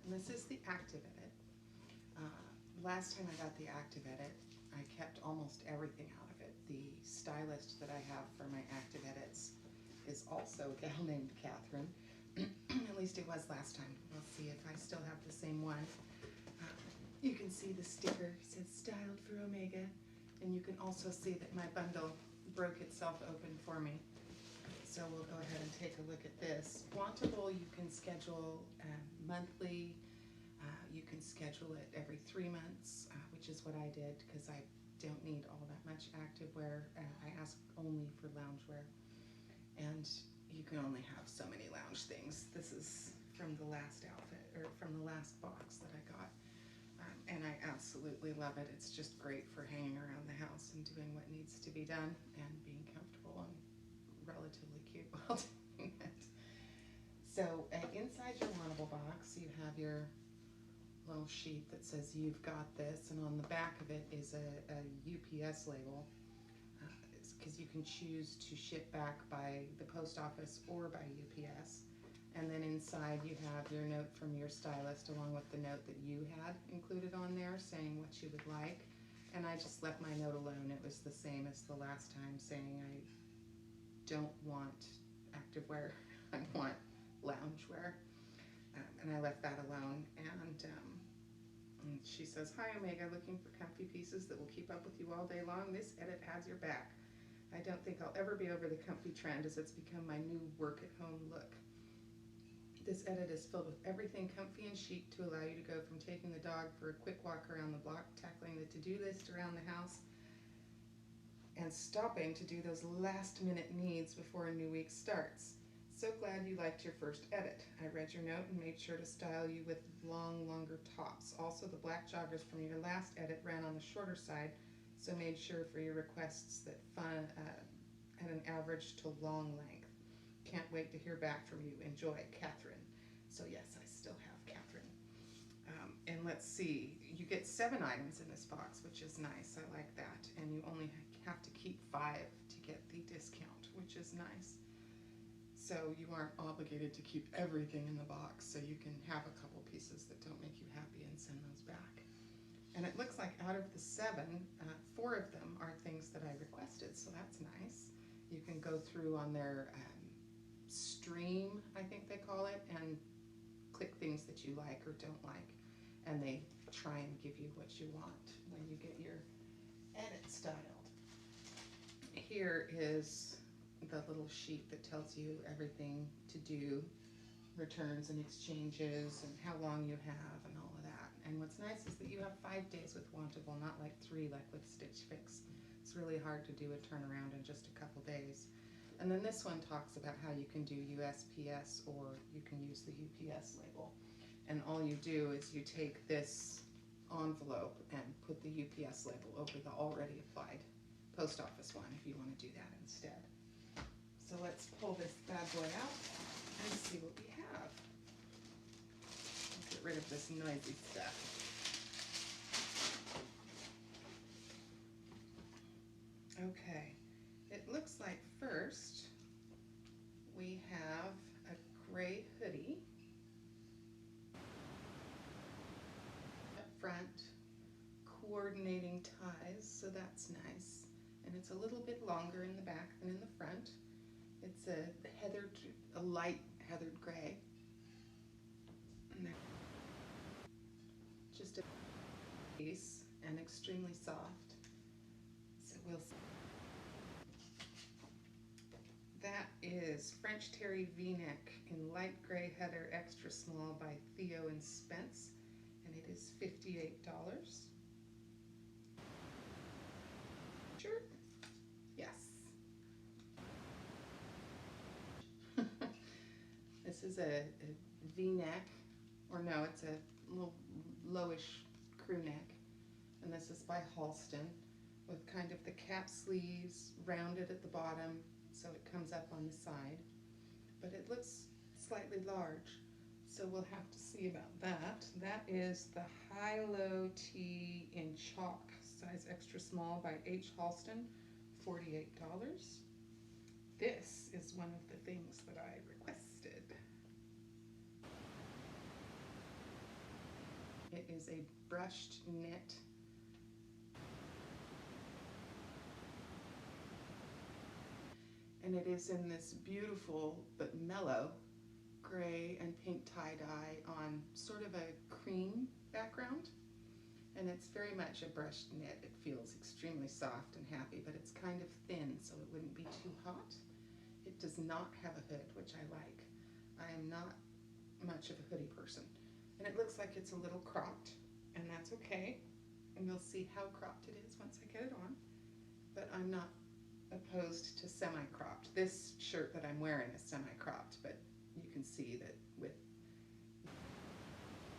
And this is the Active Edit. Last time I got the Active Edit, I kept almost everything out of it. The stylist that I have for my Active Edits is also a gal named Catherine. At least it was last time. We'll see if I still have the same one. You can see the sticker. It says Styled for Omega. And you can also see that my bundle broke itself open for me. So we'll go ahead and take a look at this. Wantable, you can schedule monthly. You can schedule it every 3 months, which is what I did because I don't need all that much activewear. I ask only for loungewear. And you can only have so many lounge things. This is from the last outfit, or from the last box that I got. And I absolutely love it. It's just great for hanging around the house and doing what needs to be done and being comfortable and relatively cute while doing it. So inside your Wantable box, you have your little sheet that says You've Got This, and on the back of it is a UPS label, because you can choose to ship back by the post office or by UPS. And then inside you have your note from your stylist along with the note that you had included on there saying what you would like. And I just left my note alone. It was the same as the last time, saying I don't want activewear, I want loungewear. And I left that alone. And she says, "Hi Omega, looking for comfy pieces that will keep up with you all day long? This edit has your back. I don't think I'll ever be over the comfy trend as it's become my new work at home look. This edit is filled with everything comfy and chic to allow you to go from taking the dog for a quick walk around the block, tackling the to-do list around the house, and stopping to do those last-minute needs before a new week starts. So glad you liked your first edit. I read your note and made sure to style you with longer tops. Also, the black joggers from your last edit ran on the shorter side, so made sure for your requests that fun at an average to long length. Can't wait to hear back from you. Enjoy, Catherine." So yes, I still have Catherine. And let's see, you get 7 items in this box, which is nice. I like that. And you only have to keep 5 to get the discount, which is nice. So you aren't obligated to keep everything in the box, so you can have a couple pieces that don't make you happy and send those back. And it looks like out of the 7, 4 of them are things that I requested, so that's nice. You can go through on their stream, I think they call it, and click things that you like or don't like, and they try and give you what you want when you get your edit styled. Here is the little sheet that tells you everything to do, returns and exchanges, and how long you have, and all of that. And what's nice is that you have 5 days with Wantable, not like 3 like with Stitch Fix. It's really hard to do a turnaround in just a couple days. And then this one talks about how you can do USPS or you can use the UPS label. And all you do is you take this envelope and put the UPS label over the already applied post office one if you want to do that instead. So let's pull this bad boy out and see what we have. Let's get rid of this noisy stuff. Okay. It looks like first we have a gray hoodie up front, coordinating ties, so that's nice. And it's a little bit longer in the back than in the front. It's a light heathered gray. And just a piece and extremely soft. So we'll see. That is French Terry V-neck in light gray heather extra small by Theo and Spence, and it is $58. Sure? Yes. This is a V-neck, or no, it's a little lowish crew neck, and this is by Halston with kind of the cap sleeves rounded at the bottom, so it comes up on the side, but it looks slightly large, so we'll have to see about that. That is the high-low tee in chalk, size extra small by H. Halston, $48. This is one of the things that I requested. It is a brushed knit. And it is in this beautiful but mellow gray and pink tie-dye on sort of a cream background. And it's very much a brushed knit. It feels extremely soft and happy, but it's kind of thin, so it wouldn't be too hot. It does not have a hood, which I like. I am not much of a hoodie person. And it looks like it's a little cropped, and that's okay. And you'll see how cropped it is once I get it on. But I'm not opposed to semi-cropped. This shirt that I'm wearing is semi-cropped, but you can see that with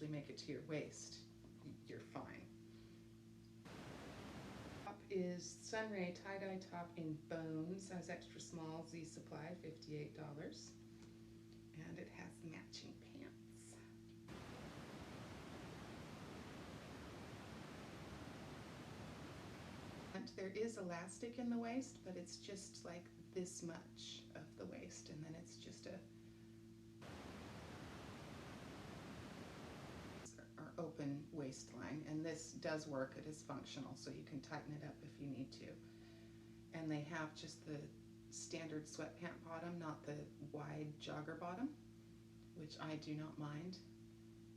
you make it to your waist, you're fine. Top is Sunray tie-dye top in bone, size extra small, Z supply, $58. And it has matching pants. And there is elastic in the waist, but it's just like this much of the waist, and then it's just a open waistline. And this does work. It is functional, so you can tighten it up if you need to. And they have just the standard sweatpant bottom, not the wide jogger bottom, which I do not mind.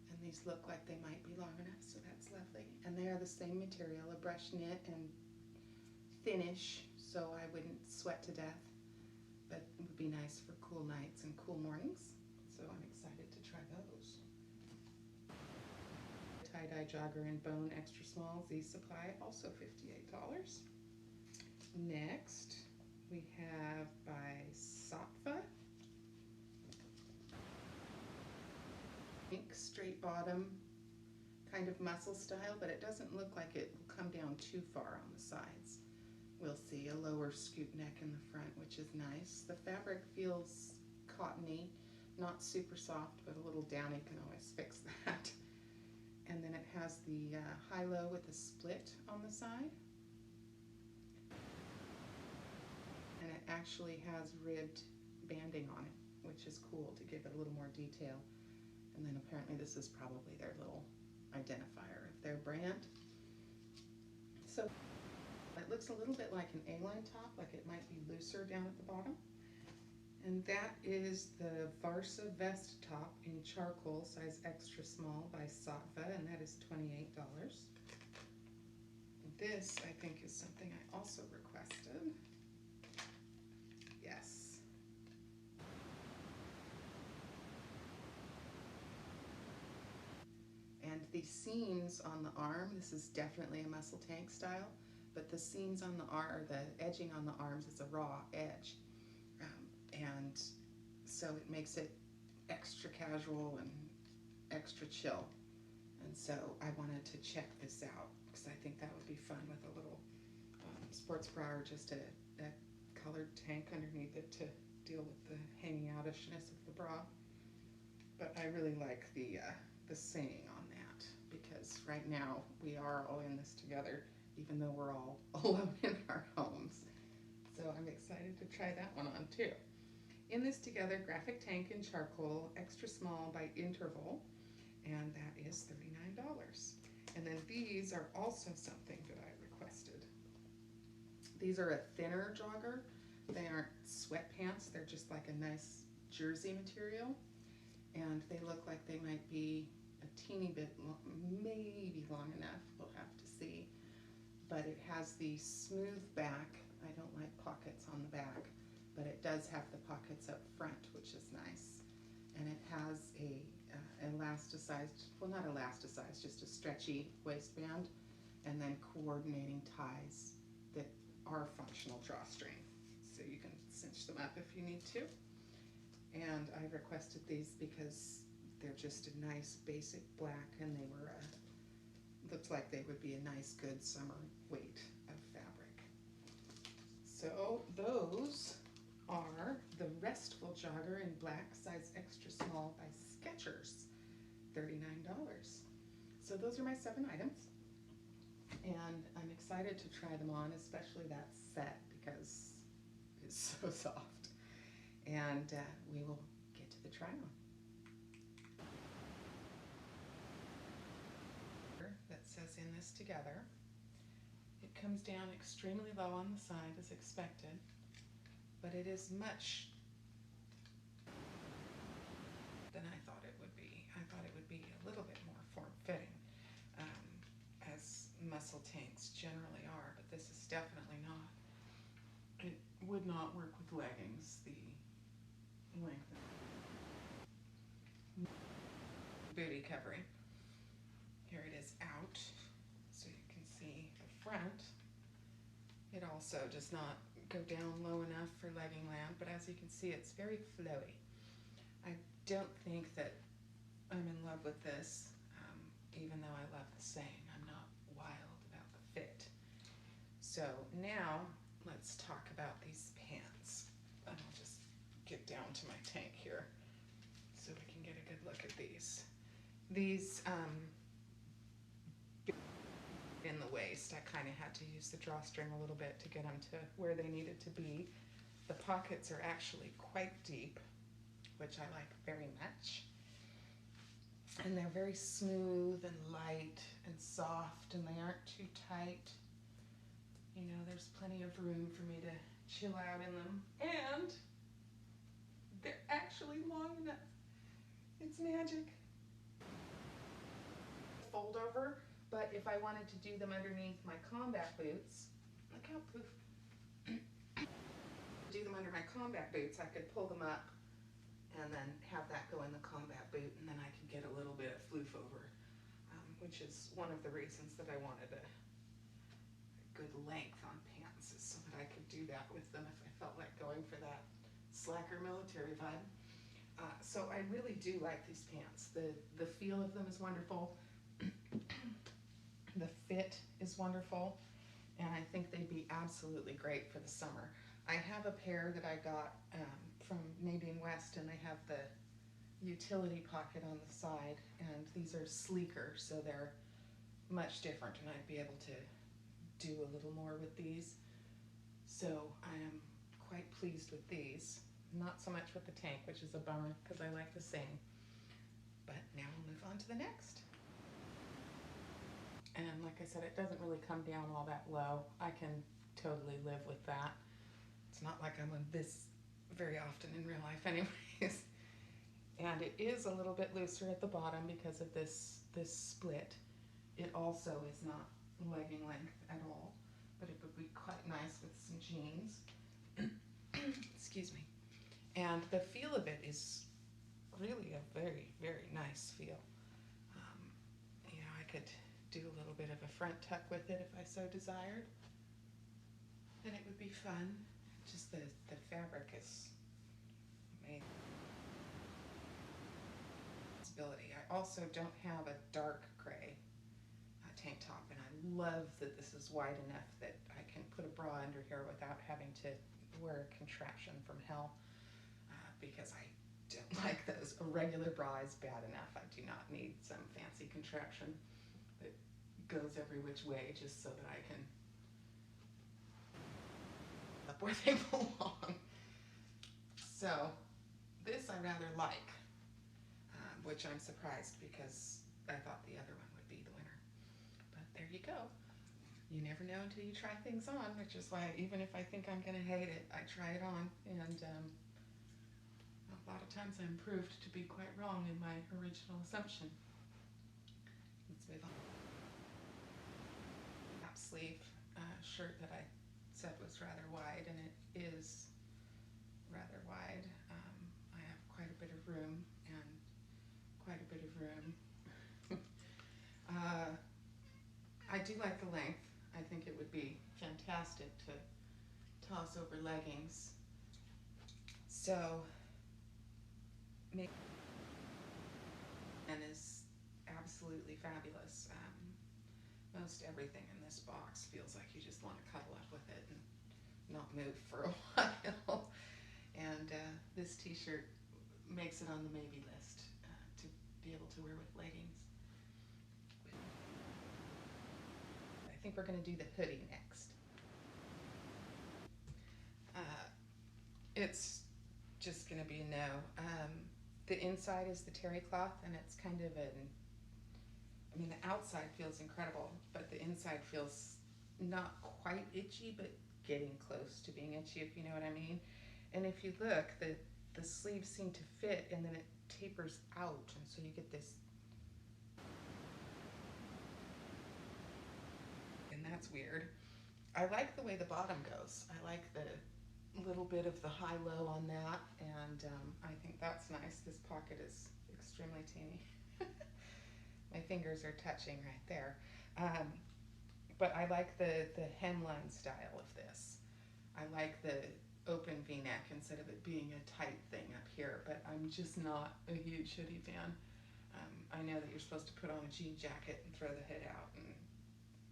And these look like they might be long enough, so that's lovely. And they are the same material, a brush knit and thinnish, so I wouldn't sweat to death, but it would be nice for cool nights and cool mornings. So I'm excited to try those. Tie-dye jogger in bone extra small, Z supply, also $58. Next, we have by Satva. Pink straight bottom, kind of muscle style, but it doesn't look like it will come down too far on the sides. We'll see a lower scoop neck in the front, which is nice. The fabric feels cottony, not super soft, but a little downy. Can always fix that. And then it has the high-low with a split on the side. And it actually has ribbed banding on it, which is cool to give it a little more detail. And then apparently this is probably their little identifier of their brand. So it looks a little bit like an A-line top, like it might be looser down at the bottom. And that is the Varsa Vest top in charcoal, size extra small by Satva, and that is $28. This, I think, is something I also requested. Yes. And the seams on the arm, this is definitely a muscle tank style, but the seams on the arm, or the edging on the arms is a raw edge. And so it makes it extra casual and extra chill. And so I wanted to check this out because I think that would be fun with a little sports bra or just a colored tank underneath it to deal with the hanging outishness of the bra. But I really like the saying on that, because right now we are all in this together, even though we're all alone in our homes. So I'm excited to try that one on too. In this together, graphic tank in charcoal, extra small by Interval, and that is $39. And then these are also something that I requested. These are a thinner jogger. They aren't sweatpants, they're just like a nice jersey material. And they look like they might be a teeny bit, maybe long enough, we'll have to see. But it has the smooth back. I don't like pockets on the back, but it does have the pockets up front, which is nice. And it has a elasticized, well, not elasticized, just a stretchy waistband, and then coordinating ties that are functional drawstring. So you can cinch them up if you need to. And I requested these because they're just a nice basic black, and they were looked like they would be a nice good summer weight of fabric. So those are the Restful Jogger in black, size extra small by Skechers, $39. So those are my 7 items, and I'm excited to try them on, especially that set because it's so soft. And we will get to the try on. says "In This Together." It comes down extremely low on the side as expected, but it is much than I thought it would be. I thought it would be a little bit more form-fitting, as muscle tanks generally are, but this is definitely not. It would not work with leggings, the length of booty covering. Here it is out, so you can see the front. It also does not go down low enough for legging land, but as you can see, it's very flowy. I don't think that I'm in love with this, even though I love the saying. I'm not wild about the fit. So now let's talk about these pants. And I'll just get down to my tank here so we can get a good look at these. These in the waist, I kind of had to use the drawstring a little bit to get them to where they needed to be. The pockets are actually quite deep, which I like very much. And they're very smooth and light and soft, and they aren't too tight. You know, there's plenty of room for me to chill out in them. And they're actually long enough. It's magic. Fold over, but if I wanted to do them underneath my combat boots, look how poof. Do them under my combat boots, I could pull them up and then have that go in the combat boot, and then I could get a little bit of floof over, which is one of the reasons that I wanted a good length on pants, is so that I could do that with them if I felt like going for that slacker military vibe. So I really do like these pants. The feel of them is wonderful. The fit is wonderful, and I think they'd be absolutely great for the summer. I have a pair that I got from Nadine West, and they have the utility pocket on the side, and these are sleeker, so they're much different, and I'd be able to do a little more with these. So I am quite pleased with these. Not so much with the tank, which is a bummer because I like the same. But now we'll move on to the next. And like I said, it doesn't really come down all that low. I can totally live with that. It's not like I'm on this very often in real life anyways. And it is a little bit looser at the bottom because of this split. It also is not legging length at all, but it would be quite nice with some jeans. Excuse me. And the feel of it is really a very, very nice feel. You know, I could do a little bit of a front tuck with it if I so desired, and it would be fun. Just the fabric is amazing. I also don't have a dark gray tank top, and I love that this is wide enough that I can put a bra under here without having to wear a contraption from hell, because I don't like those. A regular bra is bad enough. I do not need some fancy contraption that goes every which way just so that I can up where they belong. So this I rather like, which I'm surprised because I thought the other one would be the winner. But there you go. You never know until you try things on, which is why even if I think I'm going to hate it, I try it on. And a lot of times I'm proved to be quite wrong in my original assumption. Let's move on. Top sleeve shirt that I said was rather wide, and it is rather wide. I have quite a bit of room, and quite a bit of room. I do like the length. I think it would be fantastic to toss over leggings. So, and is absolutely fabulous. Most everything in this box feels like you just want to cuddle up with it and not move for a while. And this t-shirt makes it on the maybe list to be able to wear with leggings. I think we're going to do the hoodie next. It's just going to be a no. The inside is the terry cloth, and it's kind of an I mean, the outside feels incredible, but the inside feels not quite itchy, but getting close to being itchy, if you know what I mean. And if you look, the sleeves seem to fit, and then it tapers out, and so you get this, and that's weird. I like the way the bottom goes. I like the little bit of the high-low on that, and I think that's nice. This pocket is extremely teeny. My fingers are touching right there. But I like the hemline style of this. I like the open V-neck instead of it being a tight thing up here, but I'm just not a huge hoodie fan. I know that you're supposed to put on a jean jacket and throw the hood out, and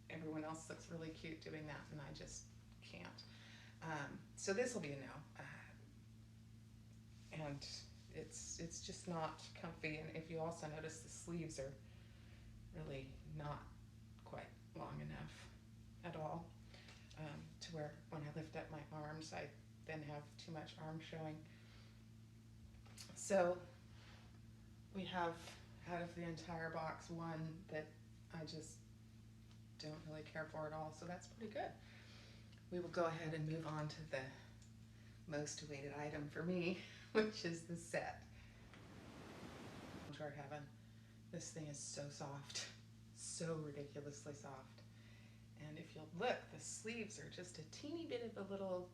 everyone else looks really cute doing that, and I just can't. So this will be a no. And it's just not comfy, and if you also notice, the sleeves are really not quite long enough at all, to where when I lift up my arms, I then have too much arm showing. So we have, out of the entire box, one that I just don't really care for at all, so that's pretty good. We will go ahead and move on to the most awaited item for me, which is the set. Loungewear heaven. This thing is so soft, so ridiculously soft. And if you'll look, the sleeves are just a teeny bit of a little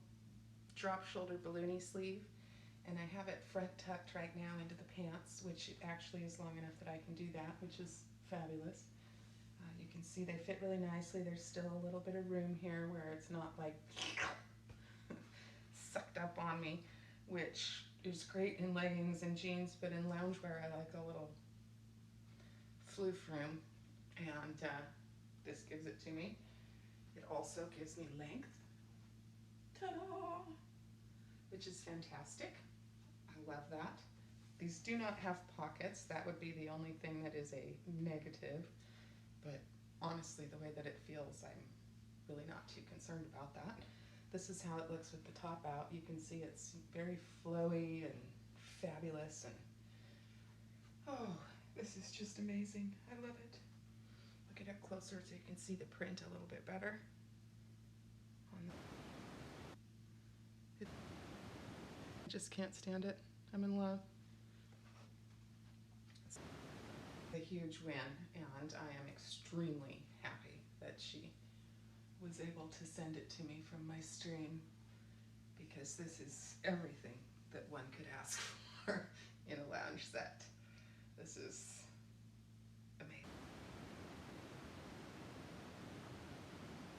drop shoulder balloony sleeve, and I have it front tucked right now into the pants, which actually is long enough that I can do that, which is fabulous. You can see they fit really nicely. There's still a little bit of room here where it's not like sucked up on me, which is great in leggings and jeans, but in loungewear I like a little floof room, and this gives it to me. It also gives me length, ta-da, which is fantastic. I love that. These do not have pockets. That would be the only thing that is a negative, but honestly, the way that it feels, I'm really not too concerned about that. This is how it looks with the top out. You can see it's very flowy and fabulous, and oh, this is just amazing. I love it. Look it up closer so you can see the print a little bit better. I just can't stand it. I'm in love. It's a huge win, and I am extremely happy that she was able to send it to me from my stream, because this is everything that one could ask for in a lounge set. This is amazing.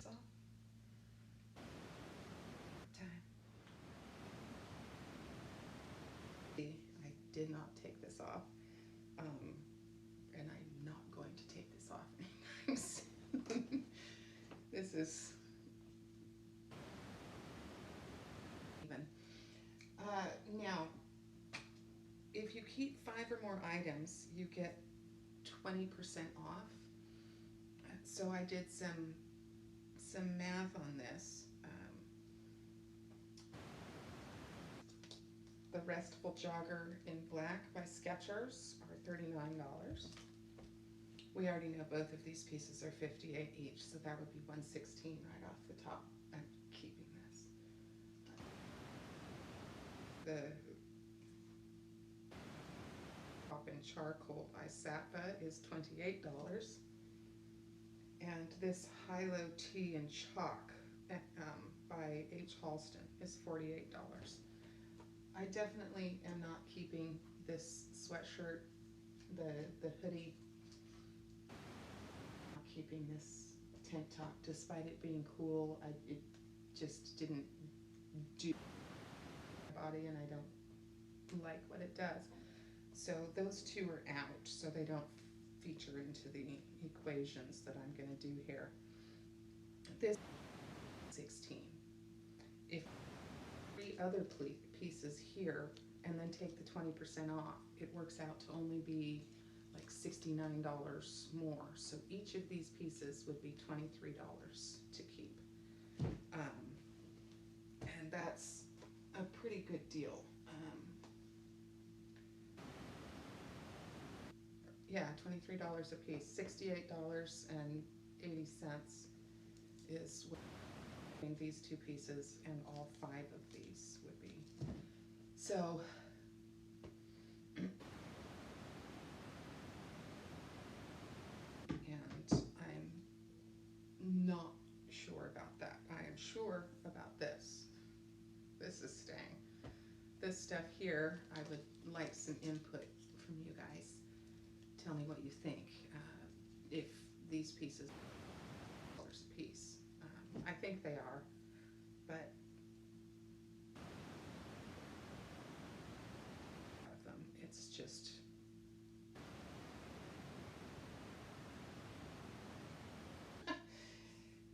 So, time. I did not take this off, and I'm not going to take this off anytime soon. This is even. Now, if you keep 5 or more items, you get 20% off. So I did some math on this. The Restful Jogger in black by Skechers are $39. We already know both of these pieces are $58 each, so that would be $116 right off the top. I'm keeping this. The Pop in Charcoal by Satva is $28, and this High-Low Tee in Chalk by H. Halston is $48. I definitely am not keeping this sweatshirt, the hoodie, not keeping this tank top, despite it being cool. It just didn't do my body, and I don't like what it does. So those two are out, so they don't feature into the equations that I'm going to do here. This 16. If 3 other pieces here and then take the 20% off, it works out to only be like $69 more. So each of these pieces would be $23 to keep. And that's a pretty good deal. yeah, $23 a piece. $68.80 is what these two pieces, and all 5 of these would be. So and I'm not sure about that. I am sure about this. This is staying. This stuff here, I would like some input from you guys. Tell me what you think. If these pieces are $1 a piece. I think they are, but of them, it's just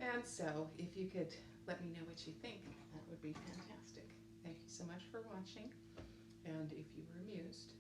and so if you could let me know what you think, that would be fantastic. Thank you so much for watching, and if you were amused,